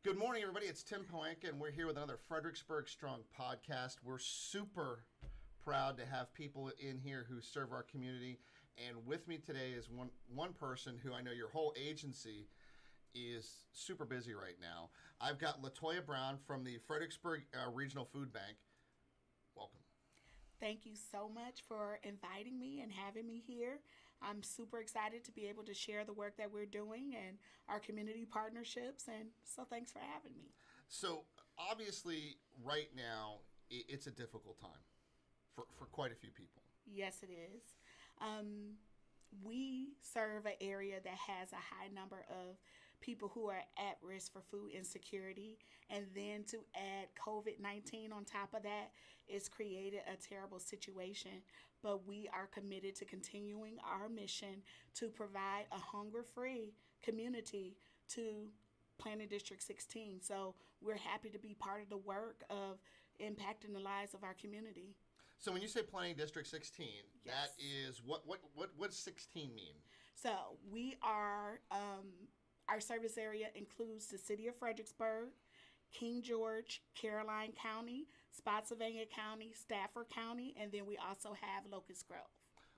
Good morning, everybody. It's Tim Poenka, and we're here with another Fredericksburg Strong podcast. We're super proud to have people in here who serve our community. And with me today is one person who I know your whole agency is super busy right now. I've got Latoya Brown from the Fredericksburg Regional Food Bank. Welcome. Thank you so much for inviting me and having me here. I'm super excited to be able to share the work that we're doing and our community partnerships, and so thanks for having me. So obviously right now it's a difficult time for quite a few people. Yes, it is. We serve an area that has a high number of people who are at risk for food insecurity. And then to add COVID-19 on top of that, it's created a terrible situation. But we are committed to continuing our mission to provide a hunger-free community to Planning District 16. So we're happy to be part of the work of impacting the lives of our community. So when you say Planning District 16, Yes. that is what does 16 mean? So we are, our service area includes the city of Fredericksburg, King George, Caroline County, Spotsylvania County, Stafford County, and then we also have Locust Grove.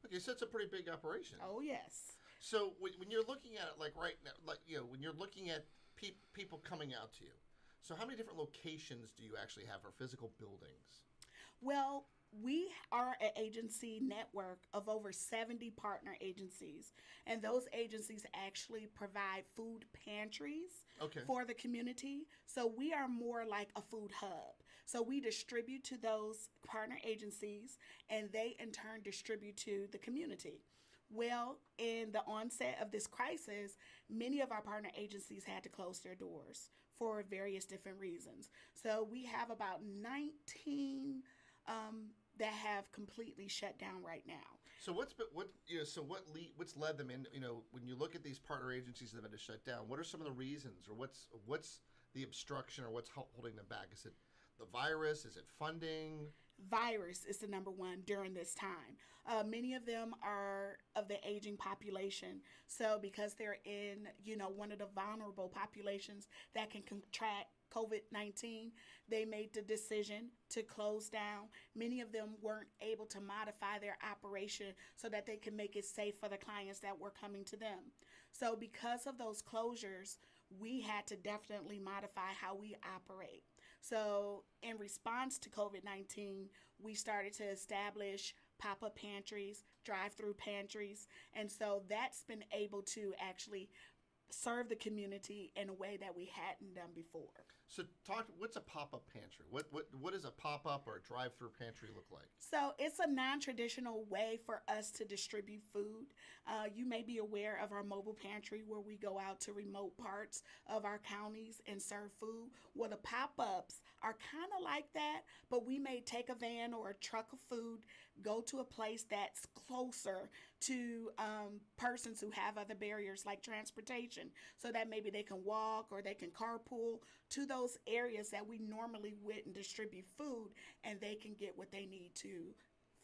Okay, so it's a pretty big operation. Oh, yes. So when you're looking at it, like right now, like when you're looking at people coming out to you, so how many different locations do you actually have, or physical buildings? Well, we are an agency network of over 70 partner agencies, and those agencies actually provide food pantries for the community. So we are more like a food hub. So we distribute to those partner agencies, and they in turn distribute to the community. Well, in the onset of this crisis, many of our partner agencies had to close their doors for various different reasons. So we have about 19 that have completely shut down right now. So what's led them in? When you look at these partner agencies that have had to shut down, what are some of the reasons, or what's the obstruction, or what's holding them back? Is it the virus? Is it funding? Virus is the number one during this time. Many of them are of the aging population. So because they're in, one of the vulnerable populations that can contract COVID-19, they made the decision to close down. Many of them weren't able to modify their operation so that they can make it safe for the clients that were coming to them. So because of those closures, we had to definitely modify how we operate. So in response to COVID-19, we started to establish pop-up pantries, drive-through pantries, and so that's been able to actually serve the community in a way that we hadn't done before. So what's a pop-up pantry? What does a pop-up or a drive-through pantry look like? So it's a non-traditional way for us to distribute food. You may be aware of our mobile pantry where we go out to remote parts of our counties and serve food. Well, the pop-ups are kind of like that, but we may take a van or a truck of food, go to a place that's closer to persons who have other barriers like transportation, so that maybe they can walk or they can carpool to those areas that we normally wouldn't distribute food, and they can get what they need to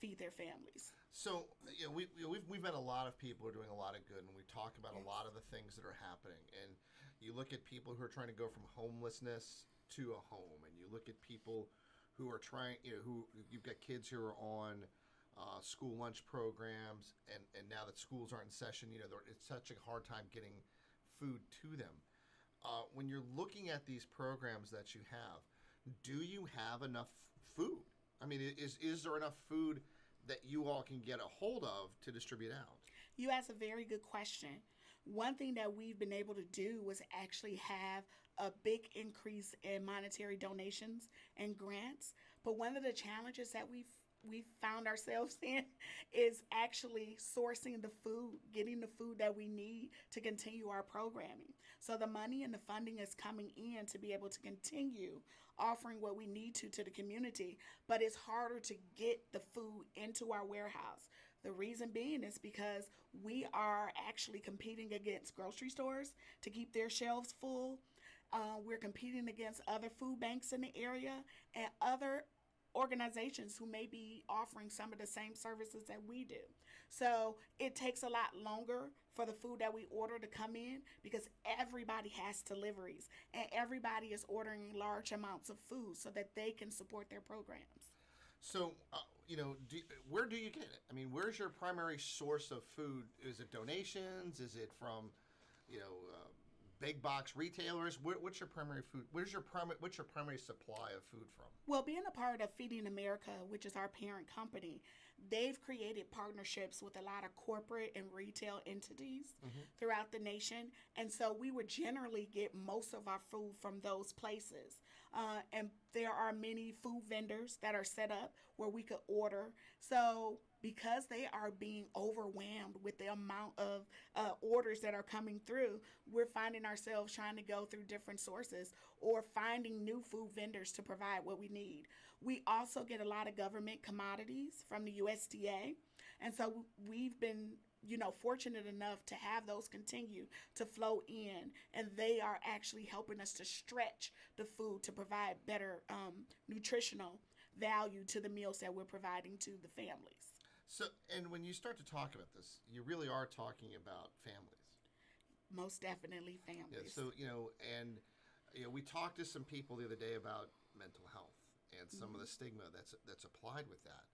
feed their families. So we've met a lot of people who are doing a lot of good, and we talk about a lot of the things that are happening. And you look at people who are trying to go from homelessness to a home, and you look at people who are trying, who you've got kids who are on school lunch programs, and now that schools aren't in session, it's such a hard time getting food to them. When you're looking at these programs that you have, do you have enough food? I mean, is there enough food that you all can get a hold of to distribute out? You asked a very good question. One thing that we've been able to do was actually have a big increase in monetary donations and grants. But one of the challenges that we've found ourselves in is actually sourcing the food, getting the food that we need to continue our programming. So the money and the funding is coming in to be able to continue offering what we need to the community, but it's harder to get the food into our warehouse. The reason being is because we are actually competing against grocery stores to keep their shelves full. We're competing against other food banks in the area and other organizations who may be offering some of the same services that we do. So it takes a lot longer for the food that we order to come in because everybody has deliveries and everybody is ordering large amounts of food so that they can support their programs. So, where do you get it? I mean, where's your primary source of food? Is it donations? Is it from, you know, uh, big box retailers? What's your primary food? What's your primary supply of food from? Well, being a part of Feeding America, which is our parent company, they've created partnerships with a lot of corporate and retail entities throughout the nation. And so we would generally get most of our food from those places. And there are many food vendors that are set up where we could order. So because they are being overwhelmed with the amount of orders that are coming through, we're finding ourselves trying to go through different sources or finding new food vendors to provide what we need. We also get a lot of government commodities from the USDA. And so we've been, fortunate enough to have those continue to flow in. And they are actually helping us to stretch the food to provide better nutritional value to the meals that we're providing to the families. So, and when you start to talk about this, you really are talking about families. Most definitely Yeah. families. So, we talked to some people the other day about mental health and some of the stigma that's applied with that.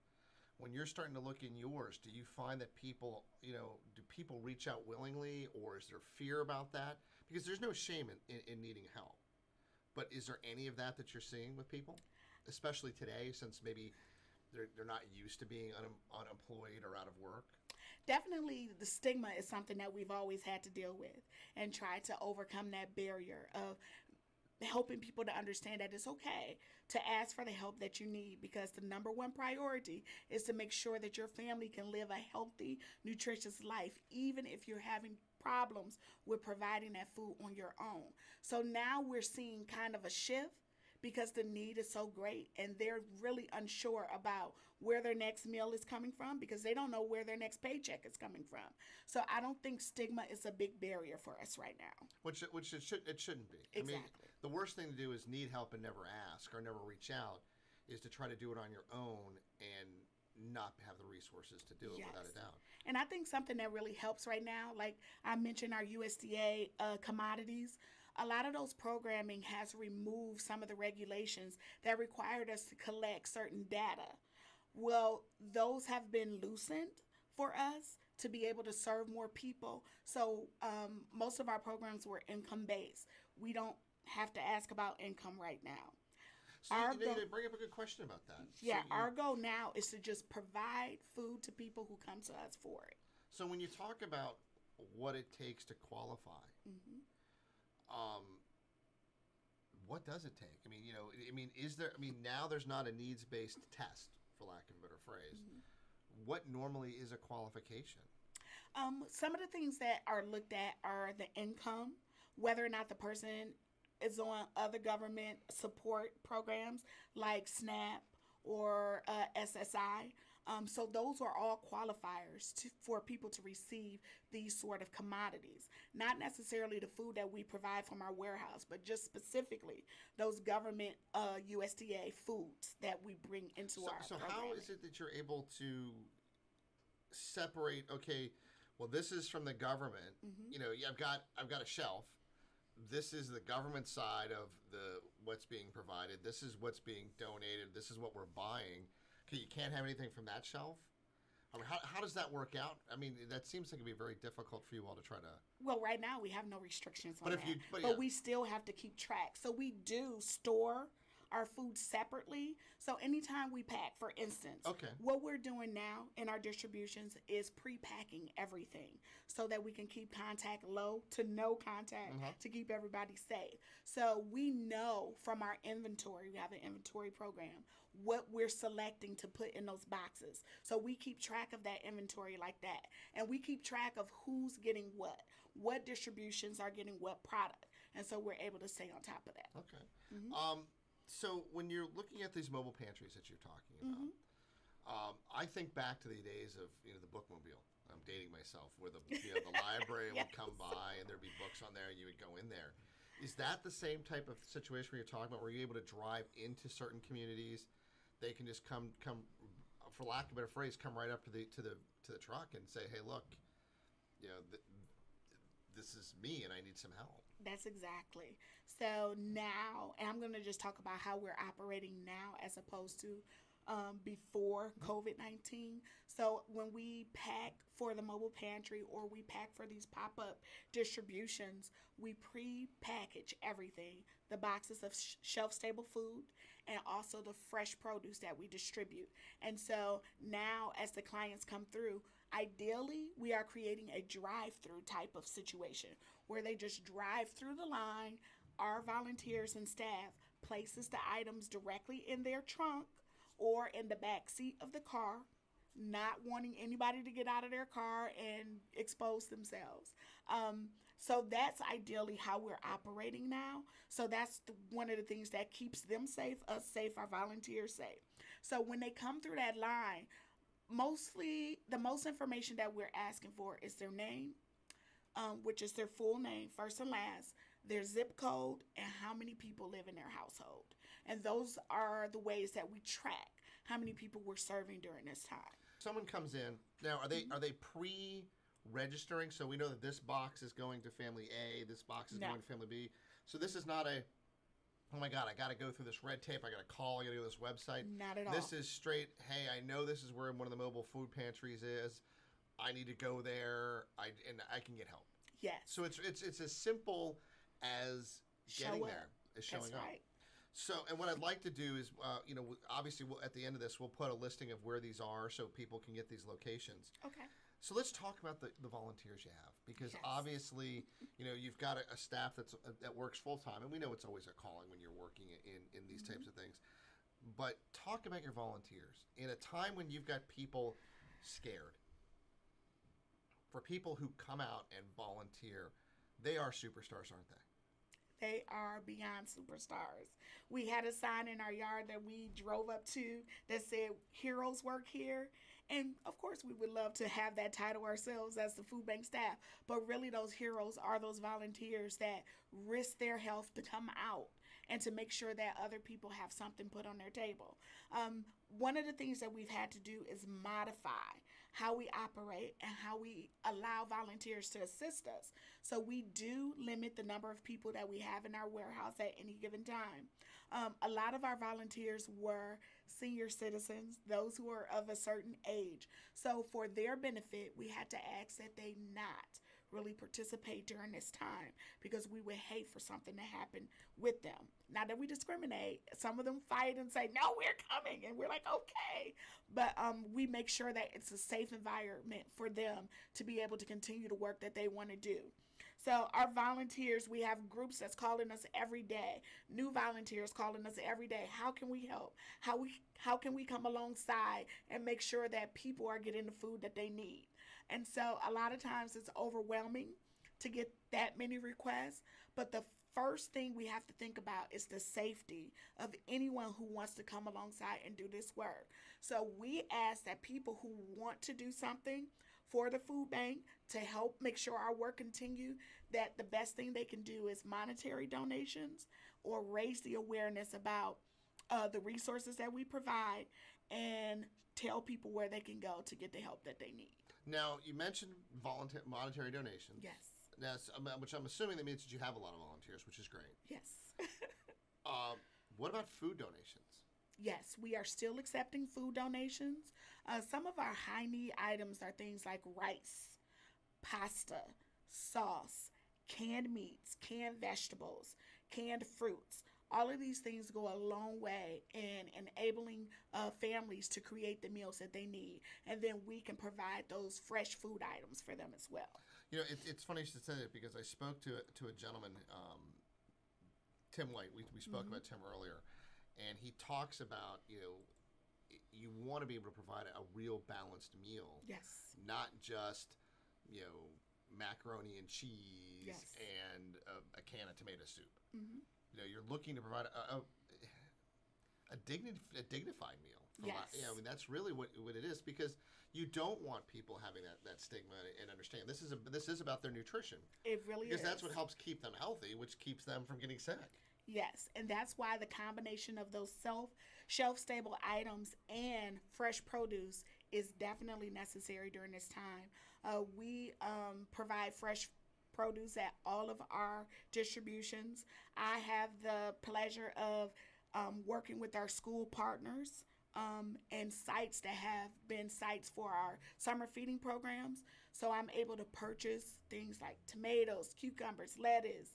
When you're starting to look in yours, do you find that people, do people reach out willingly, or is there fear about that? Because there's no shame in needing help. But is there any of that you're seeing with people, especially today, since maybe they're not used to being unemployed or out of work? Definitely, the stigma is something that we've always had to deal with and try to overcome that barrier of helping people to understand that it's okay to ask for the help that you need, because the number one priority is to make sure that your family can live a healthy, nutritious life, even if you're having problems with providing that food on your own. So now we're seeing kind of a shift because the need is so great and they're really unsure about where their next meal is coming from because they don't know where their next paycheck is coming from. So I don't think stigma is a big barrier for us right now. Which it shouldn't be. Exactly. I mean, the worst thing to do is need help and never ask or never reach out, is to try to do it on your own and not have the resources to do it, Yes. without a doubt. And I think something that really helps right now, like I mentioned our USDA commodities, a lot of those programming has removed some of the regulations that required us to collect certain data. Well, those have been loosened for us to be able to serve more people. So most of our programs were income based. We don't have to ask about income right now. So Our you goal- bring up a good question about that. Yeah, So our goal now is to just provide food to people who come to us for it. So when you talk about what it takes to qualify, um, what does it take? I mean, is there? I mean, now there's not a needs-based test, for lack of a better phrase. What normally is a qualification? Some of the things that are looked at are the income, whether or not the person is on other government support programs like SNAP or SSI. So those are all qualifiers for people to receive these sort of commodities. Not necessarily the food that we provide from our warehouse, but just specifically those government USDA foods that we bring into our So programming. how is it that you're able to separate? Okay, well, this is from the government. Yeah, I've got a shelf. This is the government side of what's being provided. This is what's being donated. This is what we're buying. Okay, you can't have anything from that shelf. I mean, how does that work out? I mean, that seems like it'd be very difficult for you all to try to. Well, right now we have no restrictions on But if that, you- but but yeah. we still have to keep track. So we do store our food separately. So anytime we pack, for instance, Okay. what we're doing now in our distributions is pre-packing everything so that we can keep contact low to no contact to keep everybody safe. So we know from our inventory, we have an inventory program, what we're selecting to put in those boxes. So we keep track of that inventory like that. And we keep track of who's getting what distributions are getting what product. And so we're able to stay on top of that. Okay. So when you're looking at these mobile pantries that you're talking about, I think back to the days of the bookmobile. I'm dating myself, where the library Yes. would come by and there'd be books on there, and you would go in there. Is that the same type of situation where you're talking about, where you're able to drive into certain communities? They can just come, for lack of a better phrase, come right up to the to the truck and say, hey, look, you know, this is me and I need some help. That's exactly. So now, and I'm going to just talk about how we're operating now as opposed to before COVID-19. So when we pack for the mobile pantry or we pack for these pop-up distributions, we pre-package everything, the boxes of shelf-stable food and also the fresh produce that we distribute. And so now as the clients come through, ideally, we are creating a drive-through type of situation where they just drive through the line. Our volunteers and staff places the items directly in their trunk or in the back seat of the car, not wanting anybody to get out of their car and expose themselves. So that's ideally how we're operating now. So that's one of the things that keeps them safe, us safe, our volunteers safe. So when they come through that line, mostly the most information that we're asking for is their name, which is their full name, first and last, their zip code, and how many people live in their household. And those are the ways that we track how many people we're serving during this time. Someone comes in now. Are they pre-registering? So we know that this box is going to family A, this box is going to family B. So this is not a, oh my God, I got to go through this red tape. I got to call. I got to go to this website. Not at all. This is straight. Hey, I know this is where one of the mobile food pantries is. I need to go there. And I can get help. Yes. So it's as simple as getting there, as showing That's up. Right. So, and what I'd like to do is, obviously, at the end of this, we'll put a listing of where these are so people can get these locations. Okay. So let's talk about the volunteers you have, because obviously, you've got a staff that works full time, and we know it's always a calling when you're working in these types of things. But talk about your volunteers in a time when you've got people scared. For people who come out and volunteer, they are superstars, aren't they? They are beyond superstars. We had a sign in our yard that we drove up to that said, "Heroes work here." And of course, we would love to have that title ourselves as the food bank staff. But really, those heroes are those volunteers that risk their health to come out and to make sure that other people have something put on their table. One of the things that we've had to do is modify how we operate and how we allow volunteers to assist us. So we do limit the number of people that we have in our warehouse at any given time. A lot of our volunteers were senior citizens, those who are of a certain age. So for their benefit, we had to ask that they not really participate during this time because we would hate for something to happen with them. Not that we discriminate. Some of them fight and say, "No, we're coming." And we're like, okay. But we make sure that it's a safe environment for them to be able to continue the work that they want to do. So our volunteers, we have groups that's calling us every day, new volunteers calling us every day. How can we help? How can we come alongside and make sure that people are getting the food that they need? And so a lot of times it's overwhelming to get that many requests, but the first thing we have to think about is the safety of anyone who wants to come alongside and do this work. So we ask that people who want to do something for the food bank to help make sure our work continue, that the best thing they can do is monetary donations or raise the awareness about the resources that we provide and tell people where they can go to get the help that they need. Now, you mentioned monetary donations. Yes. Now, which I'm assuming that means that you have a lot of volunteers, which is great. Yes. What about food donations? Yes, we are still accepting food donations. Some of our high need items are things like rice, pasta, sauce, canned meats, canned vegetables, canned fruits. All of these things go a long way in enabling families to create the meals that they need. And then we can provide those fresh food items for them as well. It's funny you should say that because I spoke to a gentleman, Tim White. We spoke about Tim earlier. And he talks about, you want to be able to provide a real balanced meal. Yes. Not just, macaroni and cheese and a can of tomato soup. Mm-hmm. You're looking to provide a dignified meal. Yes. That's really what it is, because you don't want people having that stigma and understand this is about their nutrition. It really is. Because that's what helps keep them healthy, which keeps them from getting sick. Yes, and that's why the combination of those shelf-stable items and fresh produce is definitely necessary during this time. We provide fresh produce at all of our distributions. I have the pleasure of working with our school partners and sites that have been sites for our summer feeding programs. So I'm able to purchase things like tomatoes, cucumbers, lettuce,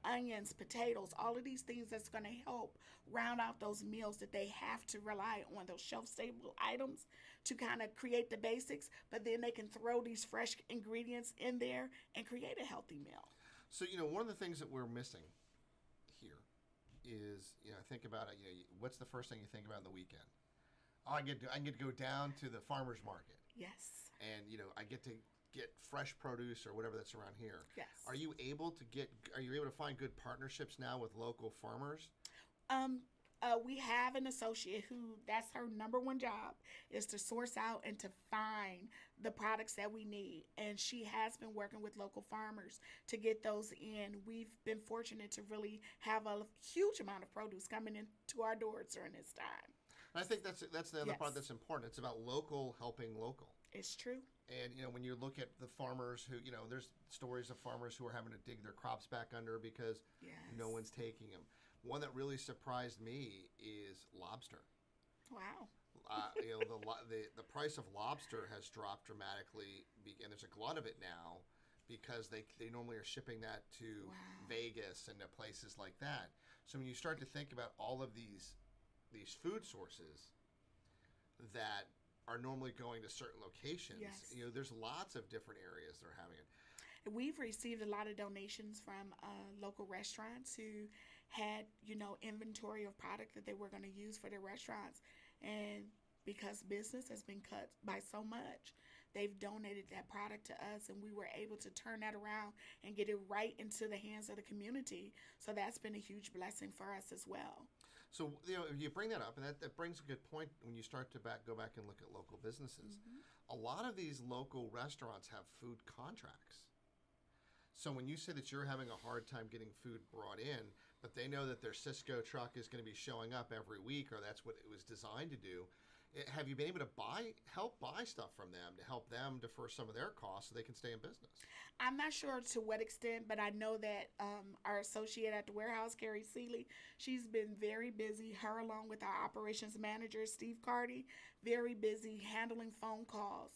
onions, potatoes, all of these things that's going to help round out those meals that they have to rely on those shelf stable items to kind of create the basics, but then they can throw these fresh ingredients in there and create a healthy meal. So, one of the things that we're missing here is, think about it. What's the first thing you think about on the weekend? Oh, I get to go down to the farmer's market. Yes. And, I get to get fresh produce or whatever that's around here. Yes. Are you able to find good partnerships now with local farmers? We have an associate who that's her number one job is to source out and to find the products that we need. And she has been working with local farmers to get those in. We've been fortunate to really have a huge amount of produce coming into our doors during this time. And I think that's the other part that's important. It's about local helping local. It's true. And, when you look at the farmers who, there's stories of farmers who are having to dig their crops back under because no one's taking them. One that really surprised me is lobster. Wow. The price of lobster has dropped dramatically, and there's a glut of it now because they normally are shipping that to Vegas and to places like that. So when you start to think about all of these food sources that are normally going to certain locations, there's lots of different areas that are having it. We've received a lot of donations from local restaurants who had, inventory of product that they were going to use for their restaurants. And because business has been cut by so much, they've donated that product to us, and we were able to turn that around and get it right into the hands of the community. So that's been a huge blessing for us as well. So, you bring that up, and that brings a good point when you start to go back and look at local businesses. Mm-hmm. A lot of these local restaurants have food contracts. So when you say that you're having a hard time getting food brought in, but they know that their Sysco truck is going to be showing up every week, or that's what it was designed to do, have you been able to help buy stuff from them to help them defer some of their costs so they can stay in business? I'm not sure to what extent, but I know that our associate at the warehouse, Carrie Seeley, she's been very busy, her along with our operations manager, Steve Carty, very busy handling phone calls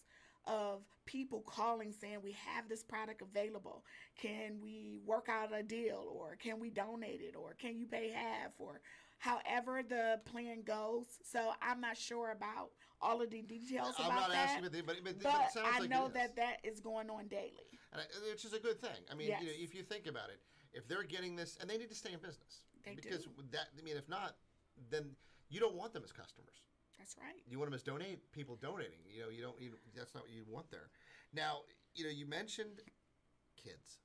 of people calling saying we have this product available. Can we work out a deal, or can we donate it, or can you pay half, or however the plan goes. So I'm not sure about all of the details I'm about not that. asking, but it sounds I like know that is going on daily. Which is a good thing. I mean, Yes. if you think about it, if they're getting this, and they need to stay in business. Because do. that, if not, then you don't want them as customers. That's right. You want them as people donating. That's not what you want there. Now, you mentioned kids.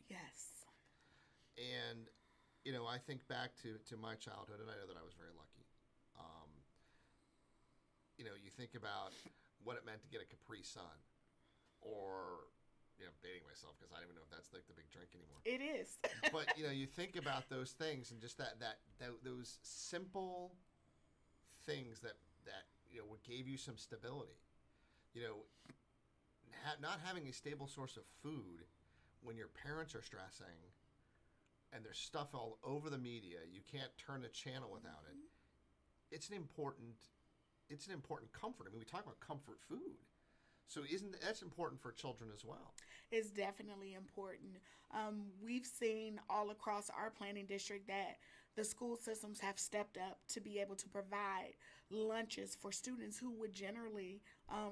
Yes. And, I think back to my childhood, and I know that I was very lucky. You think about what it meant to get a Capri Sun, or, dating myself because I don't even know if that's like the big drink anymore. It is. But, you think about those things and just those simple things that would gave you some stability. Not having a stable source of food when your parents are stressing and there's stuff all over the media, you can't turn a channel without it. It's an important comfort. I mean, we talk about comfort food. So that's important for children as well? It's definitely important. We've seen all across our planning district that the school systems have stepped up to be able to provide lunches for students who would generally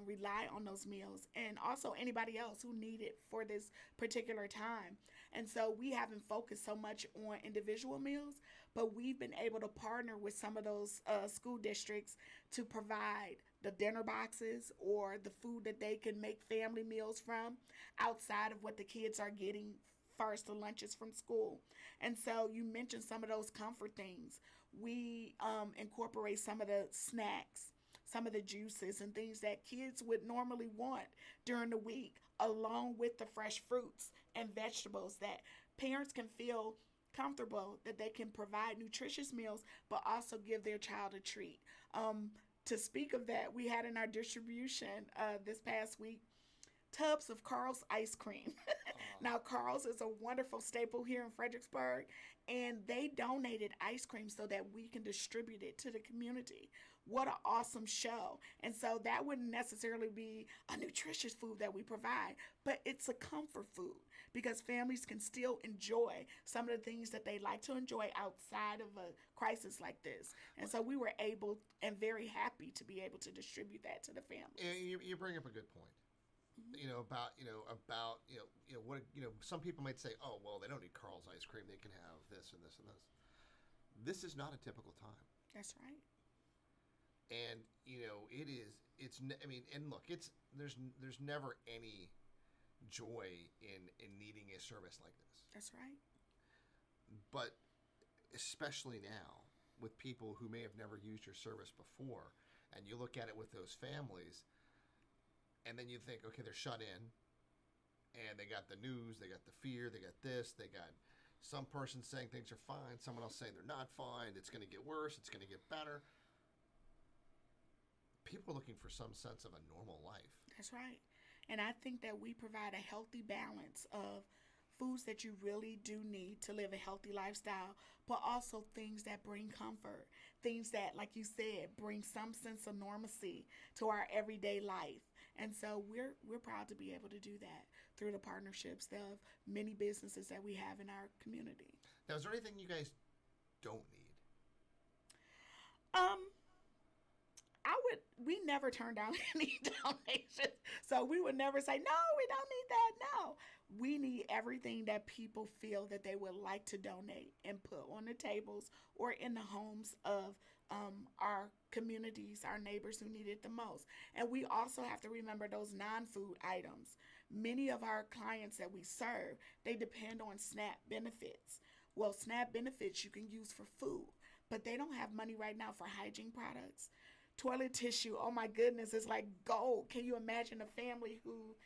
rely on those meals, and also anybody else who need it for this particular time. And so we haven't focused so much on individual meals, but we've been able to partner with some of those school districts to provide the dinner boxes or the food that they can make family meals from outside of what the kids are getting first, the lunches from school. And so you mentioned some of those comfort things. We incorporate some of the snacks, some of the juices and things that kids would normally want during the week, along with the fresh fruits and vegetables, that parents can feel comfortable that they can provide nutritious meals, but also give their child a treat. to speak of that, we had in our distribution this past week tubs of Carl's ice cream. Now, Carl's is a wonderful staple here in Fredericksburg, and they donated ice cream so that we can distribute it to the community. What an awesome show. And so that wouldn't necessarily be a nutritious food that we provide, but it's a comfort food because families can still enjoy some of the things that they like to enjoy outside of a crisis like this. And so we were able and very happy to be able to distribute that to the families. You bring up a good point. Some people might say, oh, well, they don't need Carl's ice cream. They can have this and this and this. This is not a typical time. That's right. And, there's never any joy in needing a service like this. That's right. But especially now with people who may have never used your service before, and you look at it with those families, and then you think, okay, they're shut in, and they got the news, they got the fear, they got this, they got some person saying things are fine, someone else saying they're not fine, it's going to get worse, it's going to get better. People are looking for some sense of a normal life. That's right. And I think that we provide a healthy balance of foods that you really do need to live a healthy lifestyle, but also things that bring comfort, things that, like you said, bring some sense of normalcy to our everyday life. And so we're proud to be able to do that through the partnerships of many businesses that we have in our community. Now, is there anything you guys don't need? We never turn down any donations. So we would never say, no, we don't need that. No, we need everything that people feel that they would like to donate and put on the tables or in the homes of our communities, our neighbors who need it the most. And we also have to remember those non-food items. Many of our clients that we serve, they depend on SNAP benefits. Well, SNAP benefits you can use for food, but they don't have money right now for hygiene products. Toilet tissue, oh my goodness, it's like gold. Can you imagine a family who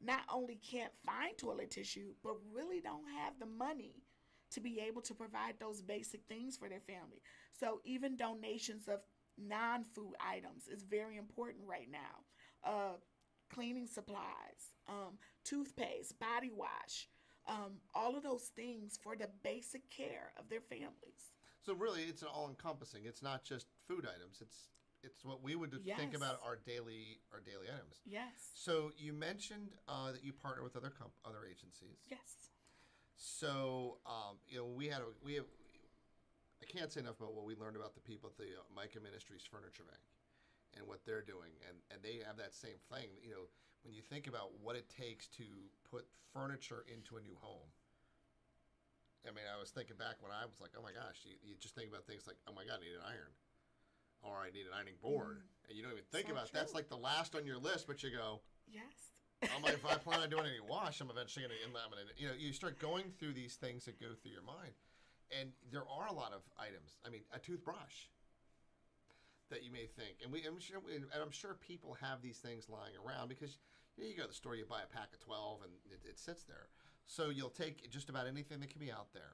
not only can't find toilet tissue, but really don't have the money to be able to provide those basic things for their family? So even donations of non-food items is very important right now. Cleaning supplies, toothpaste, body wash, all of those things for the basic care of their families. So really, it's all-encompassing. It's not just food items. It's what we would think about our daily items. Yes. So you mentioned that you partner with other agencies. Yes. So we have. I can't say enough about what we learned about the people at the Micah Ministries Furniture Bank and what they're doing, and they have that same thing. When you think about what it takes to put furniture into a new home. I mean, I was thinking back when I was like, oh my gosh, you just think about things like, oh my God, I need an iron. Or I need an ironing board. And you don't even think about it. That's like the last on your list, but you go, yes. I'm like, if I plan on doing any wash, I'm eventually going to laminate it. You start going through these things that go through your mind. And there are a lot of items. I mean, a toothbrush that you may think. And I'm sure people have these things lying around because you go to the store, you buy a pack of 12, and it sits there. So you'll take just about anything that can be out there.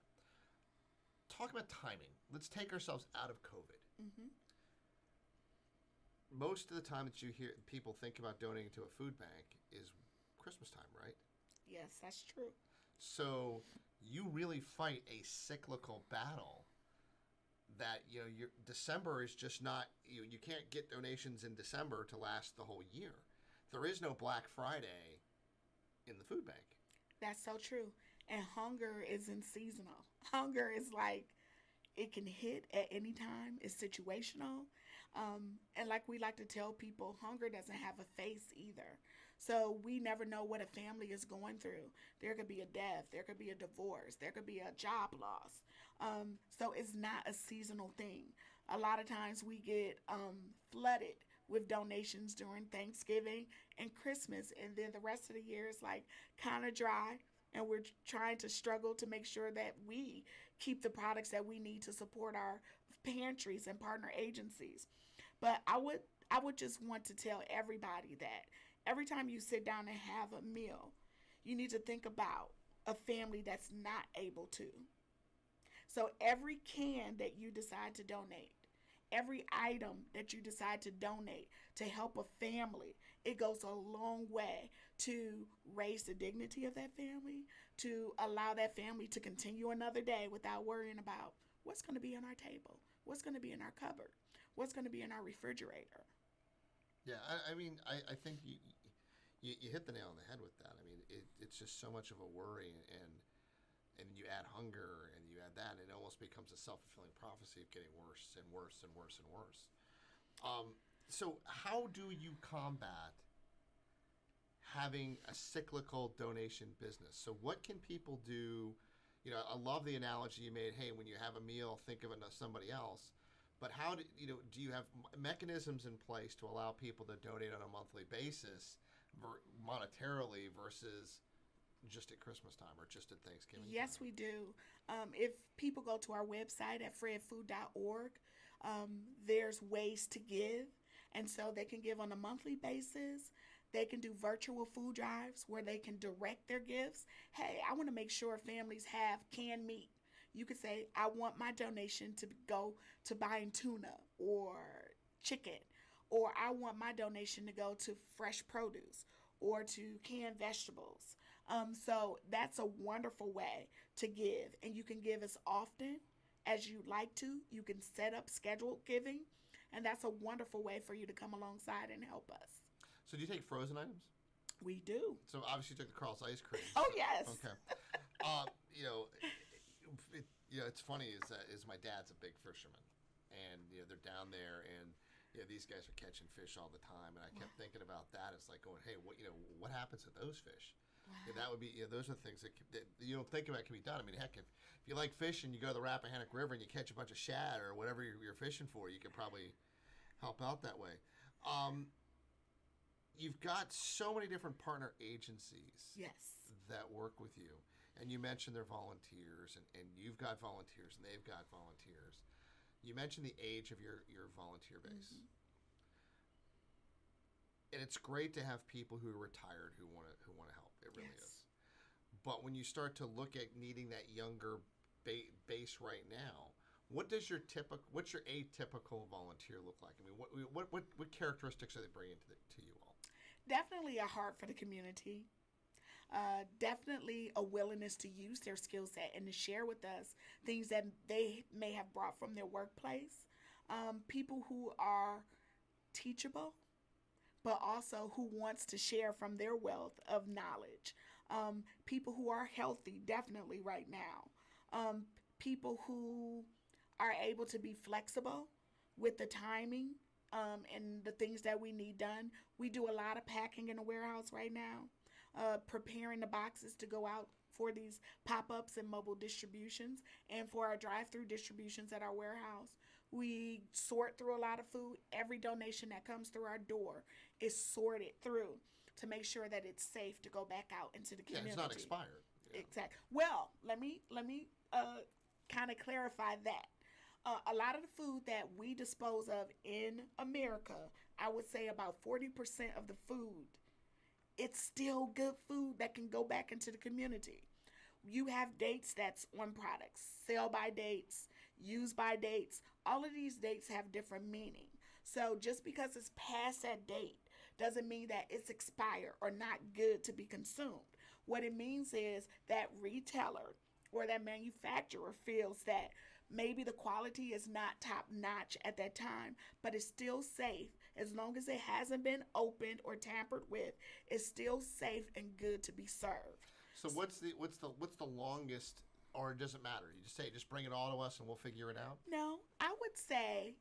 Talk about timing. Let's take ourselves out of COVID. Mm-hmm. Most of the time that you hear people think about donating to a food bank is Christmas time, right? Yes, that's true. So you really fight a cyclical battle that, your December is just not, you can't get donations in December to last the whole year. There is no Black Friday in the food bank. That's so true. And hunger isn't seasonal. Hunger is like, it can hit at any time. It's situational. And like we like to tell people, hunger doesn't have a face either. So we never know what a family is going through. There could be a death. There could be a divorce. There could be a job loss. So it's not a seasonal thing. A lot of times we get flooded with donations during Thanksgiving and Christmas. And then the rest of the year is like kind of dry. And we're trying to struggle to make sure that we keep the products that we need to support our pantries and partner agencies. But I would just want to tell everybody that every time you sit down and have a meal, you need to think about a family that's not able to. So every can that you decide to donate, Every item that you decide to donate to help a family, it goes a long way to raise the dignity of that family, to allow that family to continue another day without worrying about what's going to be on our table, what's going to be in our cupboard, what's going to be in our refrigerator. Yeah, I mean, I think you hit the nail on the head with that. I mean, it's just so much of a worry, and you add hunger and you add that, and it almost becomes a self fulfilling prophecy of getting worse and worse and worse and worse. So how do you combat having a cyclical donation business? So what can people do? You know, I love the analogy you made. Hey, when you have a meal, think of it as somebody else. But how do do you have mechanisms in place to allow people to donate on a monthly basis, monetarily versus just at Christmas time or just at Thanksgiving Yes, time? we do. If people go to our website at fredfood.org, there's ways to give. And so they can give on a monthly basis. They can do virtual food drives where they can direct their gifts. Hey, I want to make sure families have canned meat. You could say, I want my donation to go to buying tuna or chicken, or I want my donation to go to fresh produce or to canned vegetables. So that's a wonderful way to give. And you can give as often as you like to. You can set up scheduled giving. And that's a wonderful way for you to come alongside and help us. So do you take frozen items? We do. So obviously you took the Carl's ice cream. Oh, yes. Okay. You know, it's funny is my dad's a big fisherman, and they're down there, and these guys are catching fish all the time, and I kept thinking about that. It's like going, hey, what happens to those fish? Wow. That would be those are things that you don't think about can be done. I mean, heck, if you like fish and you go to the Rappahannock River and you catch a bunch of shad or whatever you're fishing for, you could probably help out that way. You've got so many different partner agencies Yes. that work with you. And you mentioned they're volunteers, and you've got volunteers, and they've got volunteers. You mentioned the age of your volunteer base. Mm-hmm. And it's great to have people who are retired who want to help. It really is. But when you start to look at needing that younger base right now, what's your atypical volunteer look like? I mean, what characteristics are they bringing to you all? Definitely a heart for the community. Definitely a willingness to use their skill set and to share with us things that they may have brought from their workplace. People who are teachable, but also who wants to share from their wealth of knowledge. People who are healthy, definitely right now. People who are able to be flexible with the timing and the things that we need done. We do a lot of packing in the warehouse right now. Preparing the boxes to go out for these pop-ups and mobile distributions and for our drive-through distributions at our warehouse. We sort through a lot of food. Every donation that comes through our door is sorted through to make sure that it's safe to go back out into the community. Yeah, it's not expired. Yeah. Exactly. Well, let me kind of clarify that. A lot of the food that we dispose of in America, I would say about 40% of the food, it's still good food that can go back into the community. You have dates that's on products, sell by dates, use by dates. All of these dates have different meaning. So just because it's past that date doesn't mean that it's expired or not good to be consumed. What it means is that retailer or that manufacturer feels that maybe the quality is not top notch at that time, but it's still safe. As long as it hasn't been opened or tampered with, it's still safe and good to be served. So what's the longest, or it doesn't matter? You just bring it all to us and we'll figure it out? No, I would say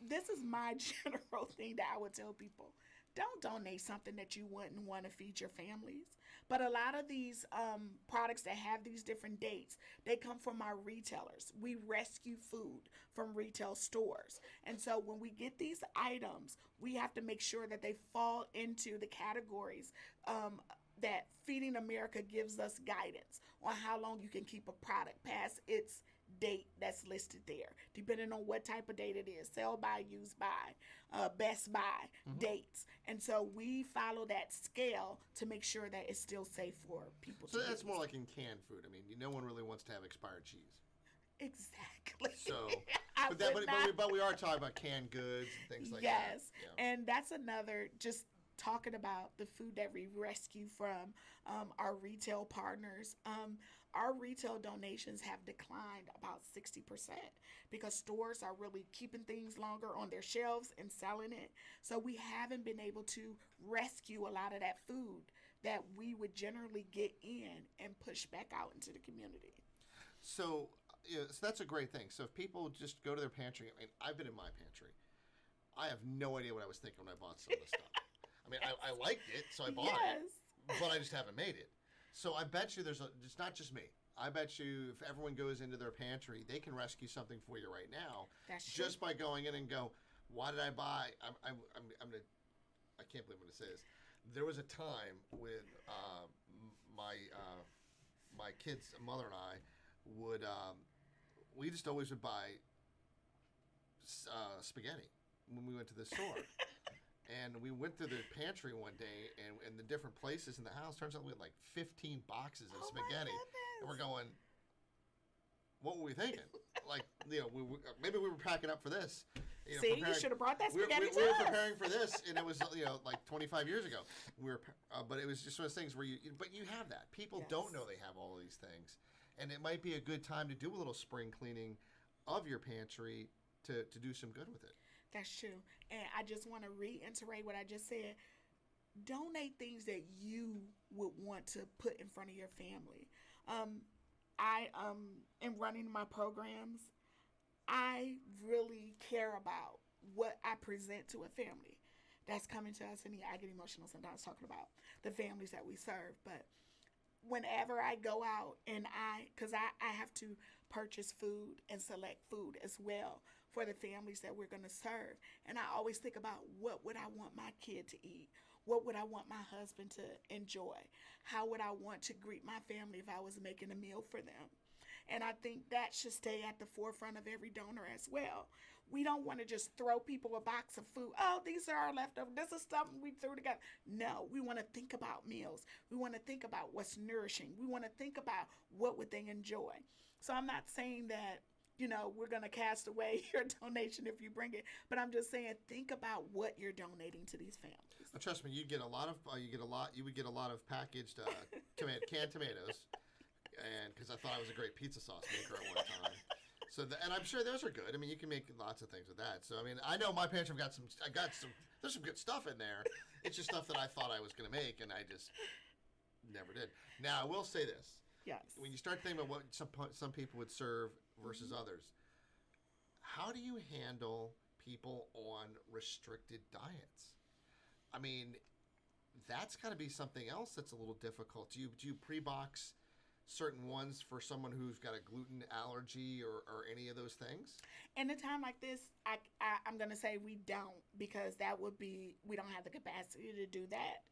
this is my general thing that I would tell people. Don't donate something that you wouldn't want to feed your families. But a lot of these products that have these different dates, they come from our retailers. We rescue food from retail stores. And so when we get these items, we have to make sure that they fall into the categories that Feeding America gives us guidance on how long you can keep a product past its date that's listed there, depending on what type of date it is, sell by, use by, best by dates. And so we follow that scale to make sure that it's still safe for people to So that's use. more like in canned food. I mean, no one really wants to have expired cheese. Exactly. So, I but that, would but, not- but we are talking about canned goods and things like that. Yes, Yeah. and that's another just talking about the food that we rescue from our retail partners. Our retail donations have declined about 60% because stores are really keeping things longer on their shelves and selling it. So we haven't been able to rescue a lot of that food that we would generally get in and push back out into the community. So, yeah, so that's a great thing. So if people just go to their pantry, I mean, I've been in my pantry. I have no idea what I was thinking when I bought some of the stuff. I mean, I liked it, so I bought it, Yes. but I just haven't made it. So I bet you it's not just me. I bet you if everyone goes into their pantry, they can rescue something for you right now That's true. just by going in and go, why did I buy? I'm gonna, I can't believe I'm gonna say this. There was a time with my my kids' mother and I would we just always would buy spaghetti when we went to the store. And we went through the pantry one day, and the different places in the house. Turns out we had like 15 boxes of Oh my spaghetti, and we're goodness. going, "What were we thinking? Like, maybe we were packing up for this." See, you should have brought that We, spaghetti we to were us. preparing for this, and it was like 25 years ago. But it was just one of those things where but you have that. People don't Yes. know they have all of these things, and it might be a good time to do a little spring cleaning of your pantry to do some good with it. That's true. And I just want to reiterate what I just said. Donate things that you would want to put in front of your family. I am running my programs. I really care about what I present to a family that's coming to us. And I get emotional sometimes talking about the families that we serve. But whenever I go out and because I have to purchase food and select food as well for the families that we're going to serve. And I always think about what would I want my kid to eat? What would I want my husband to enjoy? How would I want to greet my family if I was making a meal for them? And I think that should stay at the forefront of every donor as well. We don't want to just throw people a box of food. Oh, these are our leftovers. This is stuff we threw together. No, we want to think about meals. We want to think about what's nourishing. We want to think about what would they enjoy. So I'm not saying that, we're going to cast away your donation if you bring it, but I'm just saying think about what you're donating to these families. Trust me, you would get a lot of packaged canned tomatoes, and because I thought I was a great pizza sauce maker at one time. So and I'm sure those are good. I mean, you can make lots of things with that. So I mean, I know my pantry got some. There's some good stuff in there. It's just stuff that I thought I was going to make, and I just never did. Now I will say this: Yes. when you start thinking about what some people would serve versus others, how do you handle people on restricted diets? I mean, that's got to be something else that's a little difficult. Do you pre-box certain ones for someone who's got a gluten allergy or any of those things? In a time like this, I'm going to say we don't, because we don't have the capacity to do that.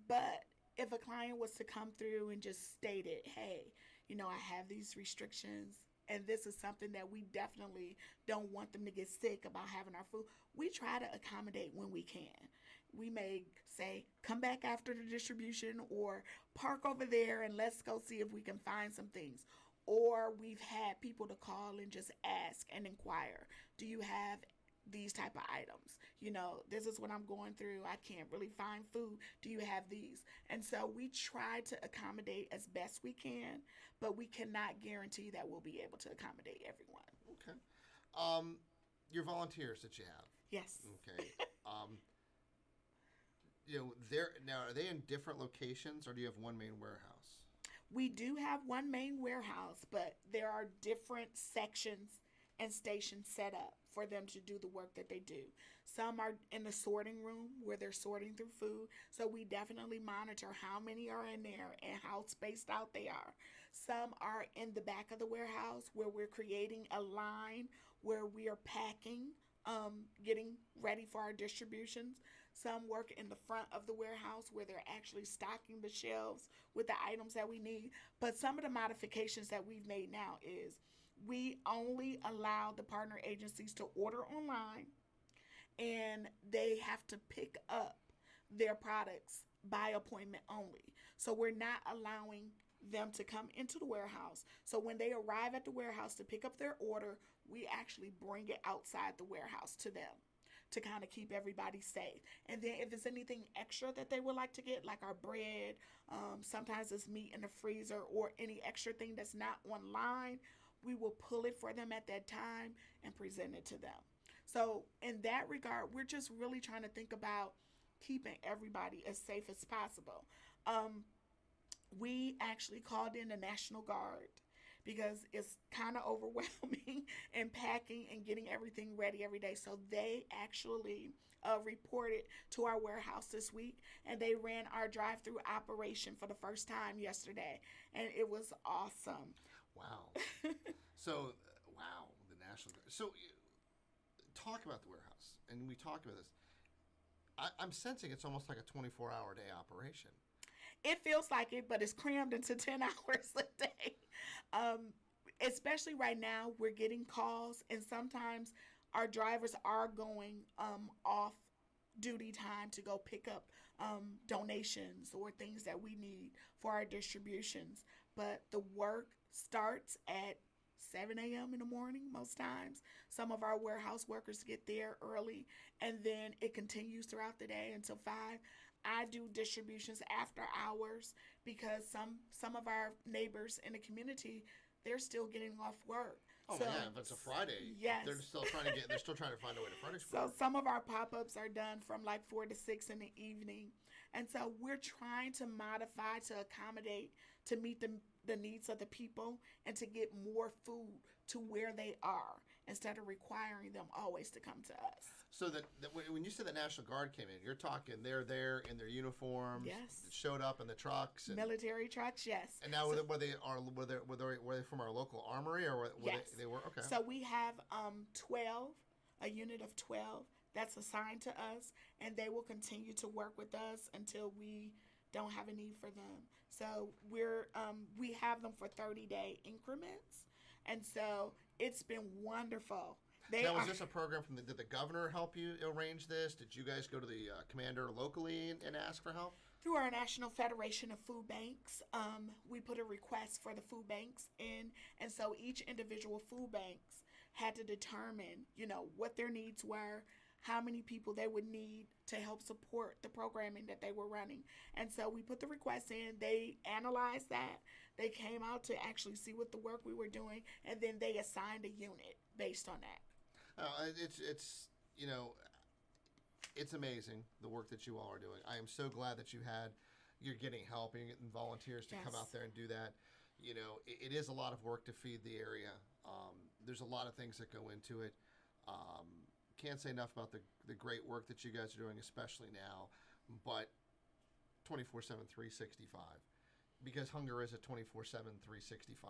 But if a client was to come through and just stated, hey, I have these restrictions, and this is something that we definitely don't want them to get sick about having our food, we try to accommodate when we can. We may say, come back after the distribution, or park over there and let's go see if we can find some things. Or we've had people to call and just ask and inquire, do you have these type of items? This is what I'm going through. I can't really find food. Do you have these? And so we try to accommodate as best we can, but we cannot guarantee that we'll be able to accommodate everyone. Okay. Your volunteers that you have. Yes. Okay. Are they in different locations, or do you have one main warehouse? We do have one main warehouse, but there are different sections and stations set up for them to do the work that they do. Some are in the sorting room where they're sorting through food, so we definitely monitor how many are in there and how spaced out they are. Some are in the back of the warehouse where we're creating a line where we are packing, getting ready for our distributions. Some work in the front of the warehouse where they're actually stocking the shelves with the items that we need. But some of the modifications that we've made now is we only allow the partner agencies to order online, and they have to pick up their products by appointment only. So we're not allowing them to come into the warehouse. So when they arrive at the warehouse to pick up their order, we actually bring it outside the warehouse to them to kind of keep everybody safe. And then if there's anything extra that they would like to get, like our bread, sometimes it's meat in the freezer, or any extra thing that's not online, we will pull it for them at that time and present it to them. So in that regard, we're just really trying to think about keeping everybody as safe as possible. We actually called in the National Guard because it's kind of overwhelming and packing and getting everything ready every day. So they actually reported to our warehouse this week, and they ran our drive-through operation for the first time yesterday, and it was awesome. Wow. So, wow, the National Guard. So, talk about the warehouse, and we talked about this. I'm sensing it's almost like a 24-hour day operation. It feels like it, but it's crammed into 10 hours a day. Especially right now, we're getting calls, and sometimes our drivers are going off duty time to go pick up donations or things that we need for our distributions. But the work starts at 7 a.m. in the morning most times. Some of our warehouse workers get there early, and then it continues throughout the day until 5. I do distributions after hours because some of our neighbors in the community, they're still getting off work. Oh, so, yeah, if it's a Friday, yes. they're still trying to find a way to furnish. So some of our pop-ups are done from like 4 to 6 in the evening. And so we're trying to modify to accommodate, to meet the needs of the people and to get more food to where they are instead of requiring them always to come to us. So that when you said the National Guard came in, you're talking they're there in their uniforms, yes, showed up in the trucks, military trucks, yes. And now were they from our local armory, or yes. they were okay? So we have 12, a unit of 12 that's assigned to us, and they will continue to work with us until we don't have a need for them. So we have them for 30-day increments, and so it's been wonderful. Was this a program did the governor help you arrange this? Did you guys go to the commander locally and ask for help? Through our National Federation of Food Banks, we put a request for the food banks in, and so each individual food banks had to determine, what their needs were, how many people they would need to help support the programming that they were running. And so we put the request in, they analyzed that, they came out to actually see what the work we were doing, and then they assigned a unit based on that. It's amazing the work that you all are doing. I am so glad that you're getting help and getting volunteers to yes. come out there and do that. It is a lot of work to feed the area. There's a lot of things that go into it. Can't say enough about the great work that you guys are doing, especially now, but 24/7, 365, because hunger is a 24/7, 365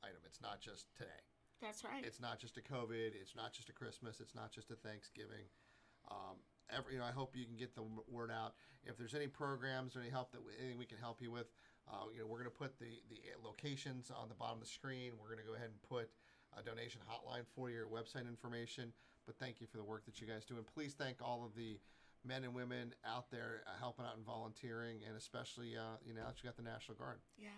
item. It's not just today. That's right. It's not just a COVID. It's not just a Christmas. It's not just a Thanksgiving. I hope you can get the word out. If there's any programs or any help anything we can help you with, we're going to put the locations on the bottom of the screen. We're going to go ahead and put a donation hotline for your website information. But thank you for the work that you guys do, and please thank all of the men and women out there helping out and volunteering, and especially that you got the National Guard. Yes.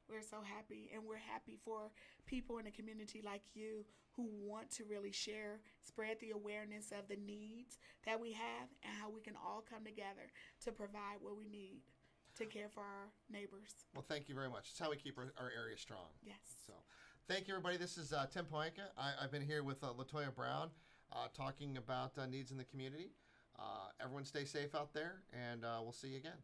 We're so happy, and we're happy for people in the community like you who want to really spread the awareness of the needs that we have and how we can all come together to provide what we need to care for our neighbors. Well, thank you very much. It's how we keep our area strong. Yes. So, thank you, everybody. This is Tim Poenka. I've been here with Latoya Brown talking about needs in the community. Everyone stay safe out there, and we'll see you again.